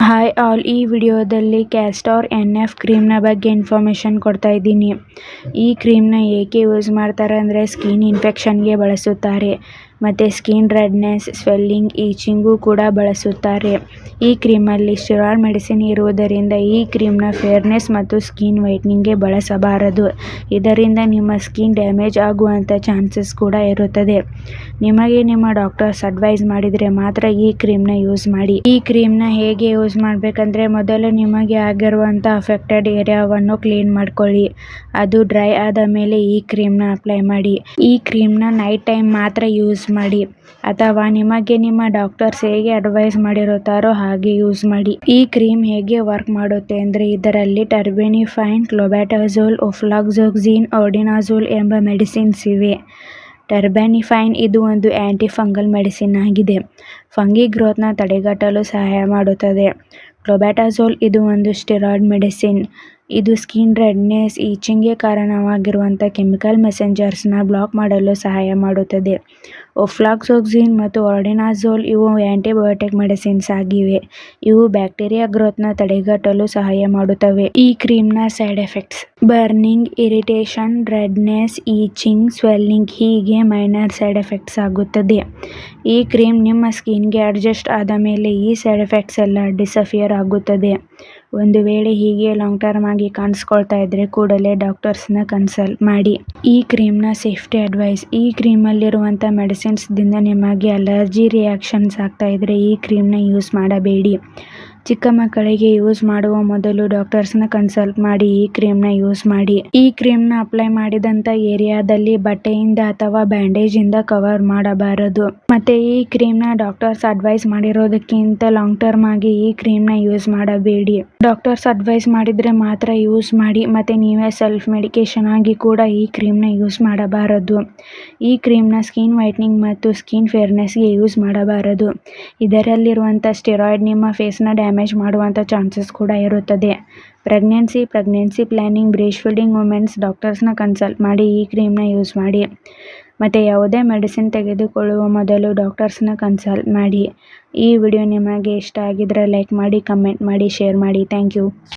Hi all, ಈ ವಿಡಿಯೋದಲ್ಲಿ castor NF ಕ್ರೀಮ್ನ ಬಗ್ಗೆ ಇನ್ಫಾರ್ಮೇಷನ್ ಕೊಡ್ತಾ ಇದ್ದೀನಿ. ಈ ಕ್ರೀಮ್ನ ಏಕೆ ಯೂಸ್ ಮಾಡ್ತಾರೆ ಅಂದರೆ ಸ್ಕಿನ್ ಇನ್ಫೆಕ್ಷನ್ಗೆ ಬಳಸುತ್ತಾರೆ ಮತ್ತು ಸ್ಕಿನ್ ರೆಡ್ನೆಸ್, ಸ್ವೆಲ್ಲಿಂಗ್, ಈಚಿಂಗೂ ಕೂಡ ಬಳಸುತ್ತಾರೆ. ಈ ಕ್ರೀಮಲ್ಲಿ ಸ್ಟೆರಾಯ್ಡ್ ಮೆಡಿಸಿನ್ ಇರುವುದರಿಂದ ಈ ಕ್ರೀಮ್ನ ಫೇರ್ನೆಸ್ ಮತ್ತು ಸ್ಕಿನ್ ವೈಟ್ನಿಂಗ್ಗೆ ಬಳಸಬಾರದು. ಇದರಿಂದ ನಿಮ್ಮ ಸ್ಕಿನ್ ಡ್ಯಾಮೇಜ್ ಆಗುವಂಥ ಚಾನ್ಸಸ್ ಕೂಡ ಇರುತ್ತದೆ. ನಿಮಗೆ ನಿಮ್ಮ ಡಾಕ್ಟರ್ಸ್ ಅಡ್ವೈಸ್ ಮಾಡಿದರೆ ಮಾತ್ರ ಈ ಕ್ರೀಮ್ನ ಯೂಸ್ ಮಾಡಿ. ಈ ಕ್ರೀಮ್ನ ಹೇಗೆ ಯೂಸ್ ಮಾಡಬೇಕಂದ್ರೆ, ಮೊದಲು ನಿಮಗೆ ಆಗಿರುವಂಥ ಅಫೆಕ್ಟೆಡ್ ಏರಿಯಾವನ್ನು ಕ್ಲೀನ್ ಮಾಡ್ಕೊಳ್ಳಿ. ಅದು ಡ್ರೈ ಆದ ಮೇಲೆ ಈ ಕ್ರೀಮ್ನ ಅಪ್ಲೈ ಮಾಡಿ. ಈ ಕ್ರೀಮ್ನ ನೈಟ್ ಟೈಮ್ ಮಾತ್ರ ಯೂಸ್ ಮಾಡಿ, ಅಥವಾ ನಿಮಗೆ ನಿಮ್ಮ ಡಾಕ್ಟರ್ಸ್ ಹೇಗೆ ಅಡ್ವೈಸ್ ಮಾಡಿರುತ್ತಾರೋ ಹಾಗೆ ಯೂಸ್ ಮಾಡಿ. ಈ ಕ್ರೀಮ್ ಹೇಗೆ ವರ್ಕ್ ಮಾಡುತ್ತೆ ಅಂದರೆ, ಇದರಲ್ಲಿ ಟರ್ಬೆನಿಫೈನ್, ಕ್ಲೋಬೆಟಾಜೋಲ್, ಒಫ್ಲಾಕ್ಸೋಕ್ಸಿನ್, ಆರ್ಡಿನಾಜೋಲ್ ಎಂಬ ಮೆಡಿಸಿನ್ಸ್ ಇವೆ. ಟರ್ಬೆನಿಫೈನ್ ಇದು ಒಂದು ಆ್ಯಂಟಿ ಫಂಗಲ್ ಮೆಡಿಸಿನ್ ಆಗಿದೆ. ಫಂಗಿ ಗ್ರೋತ್ನ ತಡೆಗಟ್ಟಲು ಸಹಾಯ ಮಾಡುತ್ತದೆ. ಕ್ಲೋಬೆಟಾಜೋಲ್ ಇದು ಒಂದು ಸ್ಟೆರಾಯ್ಡ್ ಮೆಡಿಸಿನ್. ಇದು ಸ್ಕಿನ್ ರೆಡ್ನೆಸ್, ಈಚಿಂಗ್ಗೆ ಕಾರಣವಾಗಿರುವಂಥ ಕೆಮಿಕಲ್ ಮೆಸೆಂಜರ್ಸ್ನ ಬ್ಲಾಕ್ ಮಾಡಲು ಸಹಾಯ ಮಾಡುತ್ತದೆ. ಒಫ್ಲಾಕ್ಸೋಕ್ಸಿನ್ ಮತ್ತು ಆರ್ಡಿನಾಜೋಲ್ ಇವು ಆ್ಯಂಟಿಬಯೋಟಿಕ್ ಮೆಡಿಸಿನ್ಸ್ ಆಗಿವೆ. ಇವು ಬ್ಯಾಕ್ಟೀರಿಯಾ ಗ್ರೋತ್ನ ತಡೆಗಟ್ಟಲು ಸಹಾಯ ಮಾಡುತ್ತವೆ. ಈ ಕ್ರೀಮ್ನ side effects: burning, irritation, redness, itching, swelling ಹೀಗೆ ಮೈನರ್ ಸೈಡ್ ಎಫೆಕ್ಟ್ಸ್ ಆಗುತ್ತದೆ. ಈ ಕ್ರೀಮ್ ನಿಮ್ಮ ಸ್ಕಿನ್ಗೆ ಅಡ್ಜಸ್ಟ್ ಆದ ಮೇಲೆ ಈ ಸೈಡ್ ಎಫೆಕ್ಟ್ಸ್ ಎಲ್ಲ ಡಿಸಫಿಯರ್ ಆಗುತ್ತದೆ. ಒಂದು ವೇಳೆ ಹೀಗೆ ಲಾಂಗ್ ಟರ್ಮ್ ಆಗಿ ಕಾಣಿಸ್ಕೊಳ್ತಾ ಇದ್ರೆ ಕೂಡಲೇ ಡಾಕ್ಟರ್ಸ್ನ ಕನ್ಸಲ್ಟ್ ಮಾಡಿ. ಈ ಕ್ರೀಮ್ನ ಸೇಫ್ಟಿ ಅಡ್ವೈಸ್: ಈ ಕ್ರೀಮಲ್ಲಿರುವಂಥ ಮೆಡಿಸಿನ್ಸ್ ದಿಂದ ನಿಮಗೆ ಅಲರ್ಜಿ ರಿಯಾಕ್ಷನ್ಸ್ ಆಗ್ತಾ ಇದ್ರೆ ಈ ಕ್ರೀಮ್ನ ಯೂಸ್ ಮಾಡಬೇಡಿ. ಚಿಕ್ಕ ಮಕ್ಕಳಿಗೆ ಯೂಸ್ ಮಾಡುವ ಮೊದಲು ಡಾಕ್ಟರ್ಸ್ನ ಕನ್ಸಲ್ಟ್ ಮಾಡಿ ಈ ಕ್ರೀಮ್ನ ಯೂಸ್ ಮಾಡಿ. ಈ ಕ್ರೀಮ್ನ ಅಪ್ಲೈ ಮಾಡಿದಂಥ ಏರಿಯಾದಲ್ಲಿ ಬಟ್ಟೆಯಿಂದ ಅಥವಾ ಬ್ಯಾಂಡೇಜ್ ಇಂದ ಕವರ್ ಮಾಡಬಾರದು. ಮತ್ತೆ ಈ ಕ್ರೀಮ್ನ ಡಾಕ್ಟರ್ಸ್ ಅಡ್ವೈಸ್ ಮಾಡಿರೋದಕ್ಕಿಂತ ಲಾಂಗ್ ಟರ್ಮ್ ಆಗಿ ಈ ಕ್ರೀಮ್ನ ಯೂಸ್ ಮಾಡಬೇಡಿ. ಡಾಕ್ಟರ್ಸ್ ಅಡ್ವೈಸ್ ಮಾಡಿದ್ರೆ ಮಾತ್ರ ಯೂಸ್ ಮಾಡಿ. ಮತ್ತೆ ನೀವೇ ಸೆಲ್ಫ್ ಮೆಡಿಕೇಶನ್ ಆಗಿ ಕೂಡ ಈ ಕ್ರೀಮ್ನ ಯೂಸ್ ಮಾಡಬಾರದು. ಈ ಕ್ರೀಮ್ನ ಸ್ಕಿನ್ ವೈಟ್ನಿಂಗ್ ಮತ್ತು ಸ್ಕಿನ್ ಫೇರ್ನೆಸ್ಗೆ ಯೂಸ್ ಮಾಡಬಾರದು. ಇದರಲ್ಲಿರುವಂಥ ಸ್ಟೆರಾಯ್ಡ್ ನಿಮ್ಮ ಫೇಸ್ನ ಡ್ಯಾಮೇಜ್ ಮಾಡುವಂಥ ಚಾನ್ಸಸ್ ಕೂಡ ಇರುತ್ತದೆ. Pregnancy planning, breast feeding women's ಡಾಕ್ಟರ್ಸ್ನ ಕನ್ಸಲ್ಟ್ ಮಾಡಿ ಈ ಕ್ರೀಮ್ನ ಯೂಸ್ ಮಾಡಿ. ಮತ್ತು ಯಾವುದೇ ಮೆಡಿಸಿನ್ ತೆಗೆದುಕೊಳ್ಳುವ ಮೊದಲು ಡಾಕ್ಟರ್ಸ್ನ ಕನ್ಸಲ್ಟ್ ಮಾಡಿ. ಈ ವಿಡಿಯೋ ನಿಮಗೆ ಇಷ್ಟ ಆಗಿದ್ರೆ ಲೈಕ್ ಮಾಡಿ, ಕಮೆಂಟ್ ಮಾಡಿ, ಶೇರ್ ಮಾಡಿ. Thank you.